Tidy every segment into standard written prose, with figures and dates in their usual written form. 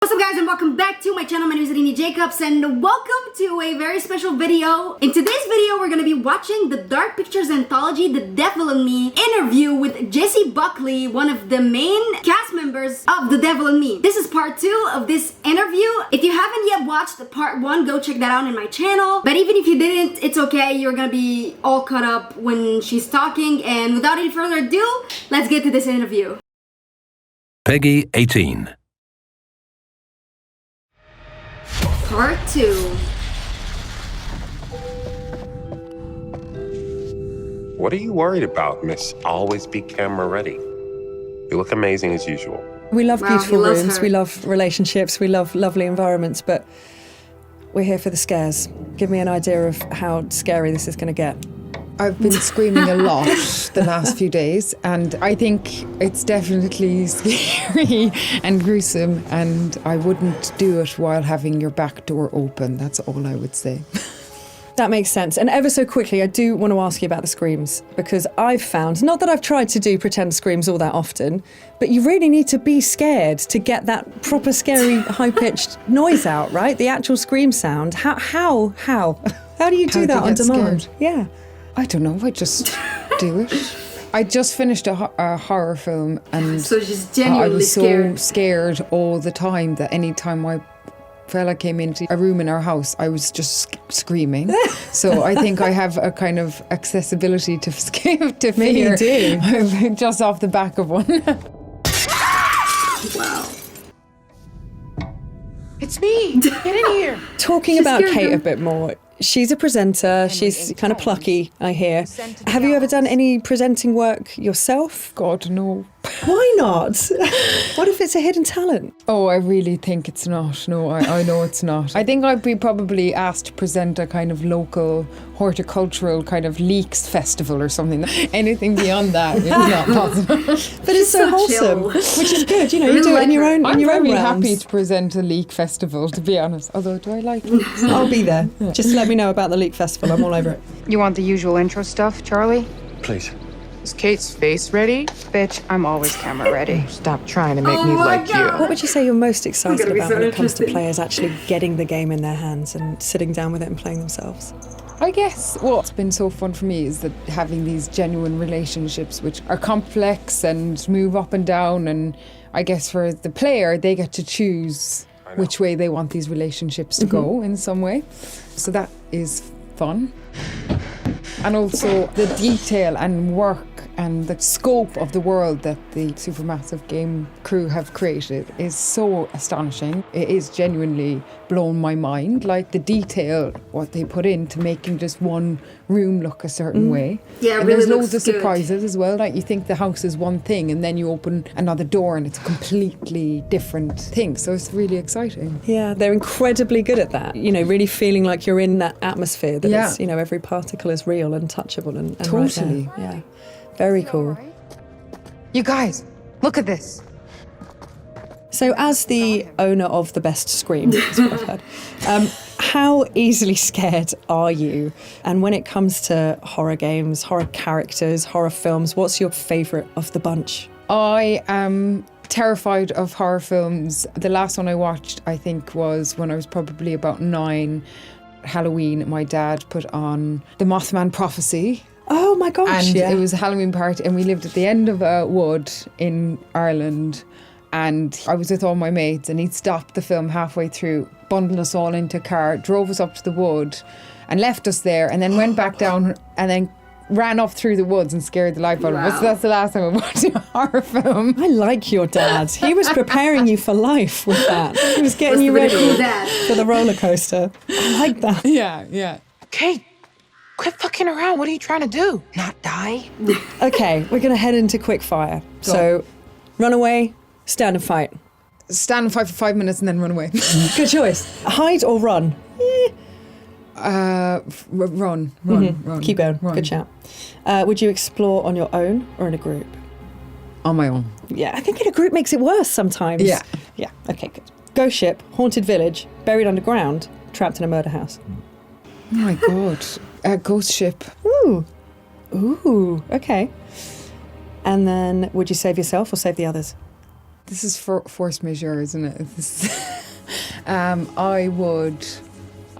What's up guys, and welcome back to my channel. My name is BNE Jacobs and welcome to a very special video. In today's video we're gonna be watching the Dark Pictures Anthology, The Devil in Me interview with Jessie Buckley, one of the main cast members of The Devil in Me. This is part 2 of this interview. If you haven't yet watched part 1, go check that out in my channel. But even if you didn't, it's okay. You're gonna be all caught up when she's talking. And without any further ado, let's get to this interview. Peggy 18. Part 2. What are you worried about, Miss Always Be Camera Ready? You look amazing as usual. We love Wow, beautiful he loves rooms, her. we love relationships, we love lovely environments, but we're here for the scares. Give me an idea of how scary this is going to get. I've been screaming a lot the last few days, and I think it's definitely scary and gruesome, and I wouldn't do it while having your back door open. That's all I would say. That makes sense. And ever so quickly, I do want to ask you about the screams, because I've found, not that I've tried to do pretend screams all that often, but you really need to be scared to get that proper scary high-pitched noise out, right? The actual scream sound. How do you do How that to on get demand? scared? Yeah. I don't know, I just do it. I just finished a horror film, and So she's I genuinely was so scared. scared all the time that any time my fella came into a room in our house, I was just screaming. So I think I have a kind of accessibility to to Maybe you fear. do. Just off the back of one. Wow. It's me! Get in here! Talking She's about scared Kate a them. bit more, she's a presenter, she's kind of plucky, I hear. Have you ever done any presenting work yourself? God, no. Why not? What if it's a hidden talent? Oh, I really think it's not. No, I know it's not. I think I'd be probably asked to present a kind of local horticultural kind of leeks festival or something. Anything beyond that is not possible. But it's so so wholesome, chill. which is good, you know, you Really do it in like your her. own, in I'm your own very realms. happy to present a leek festival, to be honest. Although, do I like it? I'll be there. Just let me know about the Leek Festival, I'm all over it. You want the usual intro stuff, Charlie? Please. Is Kate's face ready? Bitch, I'm always camera ready. Stop trying to make me my like God. What would you say you're most excited gonna be about so when it comes to interesting. players actually getting the game in their hands and sitting down with it and playing themselves? I guess what's been so fun for me is that having these genuine relationships which are complex and move up and down, and I guess for the player they get to choose which way they want these relationships to go in some way. So that is fun. And also the detail and work and the scope of the world that the Supermassive Game crew have created is so astonishing. It is genuinely blown my mind, like the detail, what they put into making just one room look a certain way. Yeah, it and really there's looks loads of good. surprises as well. Like you think the house is one thing and then you open another door and it's a completely different thing. So it's really exciting. Yeah, they're incredibly good at that. You know, really feeling like you're in that atmosphere that Yeah. it's, you know, every particle is real and touchable and Totally. right there. Yeah, very cool. You guys, look at this. So as the owner of the best scream, is what I've heard, how easily scared are you? And when it comes to horror games, horror characters, horror films, what's your favourite of the bunch? I am terrified of horror films. The last one I watched, I think, was when I was probably about 9. Halloween, my dad put on The Mothman Prophecy. Oh my gosh, And yeah. it was a Halloween party, and we lived at the end of a wood in Ireland. And I was with all my mates, and he'd stopped the film halfway through, bundled us all into a car, drove us up to the wood, and left us there, and then went back down, and then ran off through the woods and scared the life out of us. So that's the last time I watched a horror film. I like your dad. He was preparing you for life with that. He was getting you Pretty ready cool dad. for the roller coaster. I like that. Yeah. Kate, quit fucking around. What are you trying to do? Not die? Okay, we're going to head into quick fire. So, run away, stand and fight. Stand and fight for 5 minutes and then run away. Good choice. Hide or run? Run. Keep going. Run. Good shout. Would you explore on your own or in a group? On my own. Yeah, I think in a group makes it worse sometimes. Yeah. Yeah, okay, good. Ghost ship, haunted village, buried underground, trapped in a murder house. Oh my God. A ghost ship. Ooh, okay. And then would you save yourself or save the others? This is for force majeure, isn't it?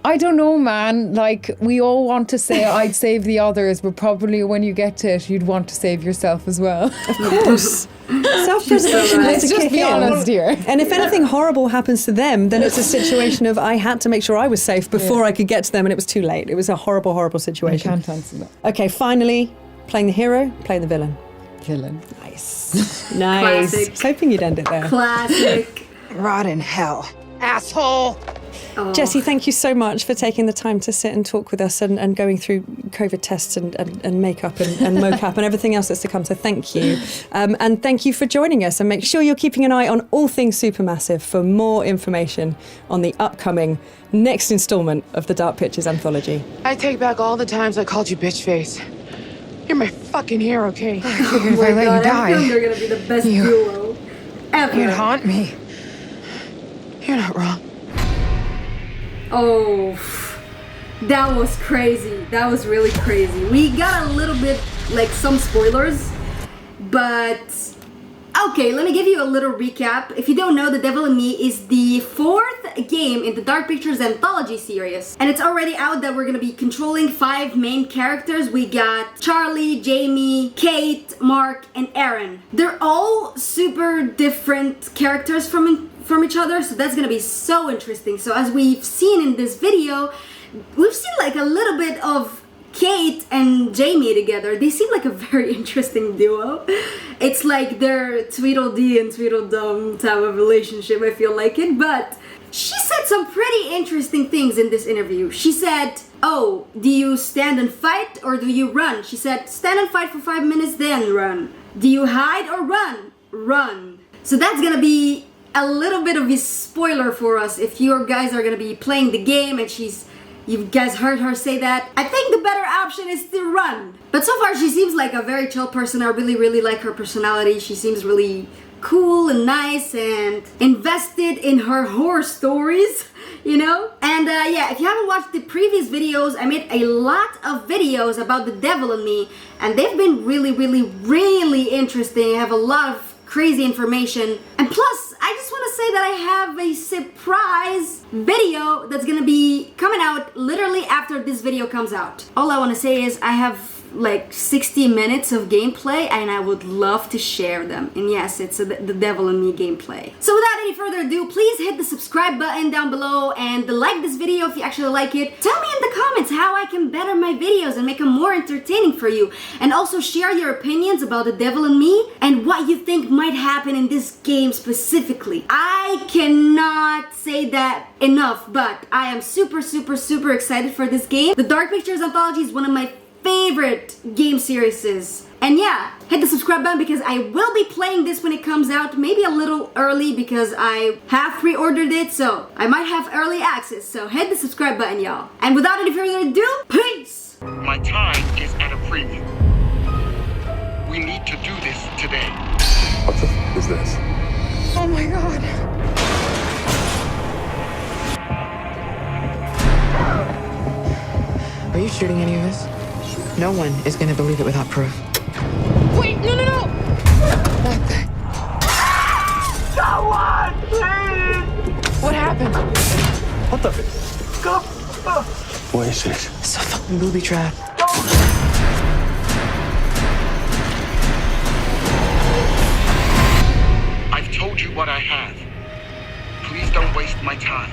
I don't know, man. Like, we all want to say I'd save the others, but probably when you get to it, you'd want to save yourself as well. Of course. Self-preservation has Let's to just kick be in. honest here. And if anything horrible happens to them, then it's a situation of I had to make sure I was safe before I could get to them, and it was too late. It was a horrible, horrible I situation. can't answer that. Okay, finally, playing the hero, playing the villain. Villain. Nice. Nice. Classic. I was hoping you'd end it there. Classic. Rot in hell, asshole. Oh. Jessie, thank you so much for taking the time to sit and talk with us and going through COVID tests and makeup and mocap and everything else that's to come. So thank you. And thank you for joining us. And make sure you're keeping an eye on all things Supermassive for more information on the upcoming next instalment of the Dark Pictures Anthology. I take back all the times I called you bitch face. You're my fucking hero, Kay. I figured if Oh I my let God, you I die, feel they're gonna be the best You- duo ever. you'd haunt me. You're not wrong. Oh, that was crazy. That was really crazy. We got a little bit, like, some spoilers, but okay, let me give you a little recap. If you don't know, The Devil in Me is the 4th game in the Dark Pictures Anthology series, and it's already out that we're gonna be controlling 5 main characters. We got Charlie, Jamie, Kate, Mark, and Aaron. They're all super different characters from each other, so that's gonna be so interesting. So as we've seen in this video, we've seen like a little bit of Kate and Jamie together. They seem like a very interesting duo. It's like their Tweedledee and Tweedledum type of relationship, I feel like it. But she said some pretty interesting things in this interview. She said, oh, do you stand and fight or do you run? She said, stand and fight for 5 minutes, then run. Do you hide or run? Run. So that's gonna be a little bit of a spoiler for us if you guys are gonna be playing the game and you guys heard her say that. I think the better option is to run. But so far she seems like a very chill person. I really, really like her personality. She seems really cool and nice and invested in her horror stories, you know? And yeah, if you haven't watched the previous videos, I made a lot of videos about The Devil in Me, and they've been really, really, really interesting. I have a lot of crazy information. And plus, I just want to say that I have a surprise video that's gonna be coming out literally after this video comes out. All I want to say is I have like 60 minutes of gameplay and I would love to share them. And yes, it's The Devil in Me gameplay. So without any further ado, please hit the subscribe button down below and like this video if you actually like it. Tell me in the comments how I can better my videos and make them more entertaining for you. And also share your opinions about The Devil in Me and what you think might happen in this game specifically. I cannot say that enough, but I am super, super, super excited for this game. The Dark Pictures Anthology is one of my favorite game series. And yeah, hit the subscribe button because I will be playing this when it comes out, maybe a little early because I have pre-ordered it, so I might have early access. So hit the subscribe button, y'all. And without any further ado, peace! My time is at a premium. We need to do this today. What the f is this? Oh my God. Are you shooting any of this? No one is gonna believe it without proof. Wait, no, no, no! That thing. Someone, please! What happened? What the? Go! What is this? It's a fucking booby trap. I've told you what I have. Please don't waste my time.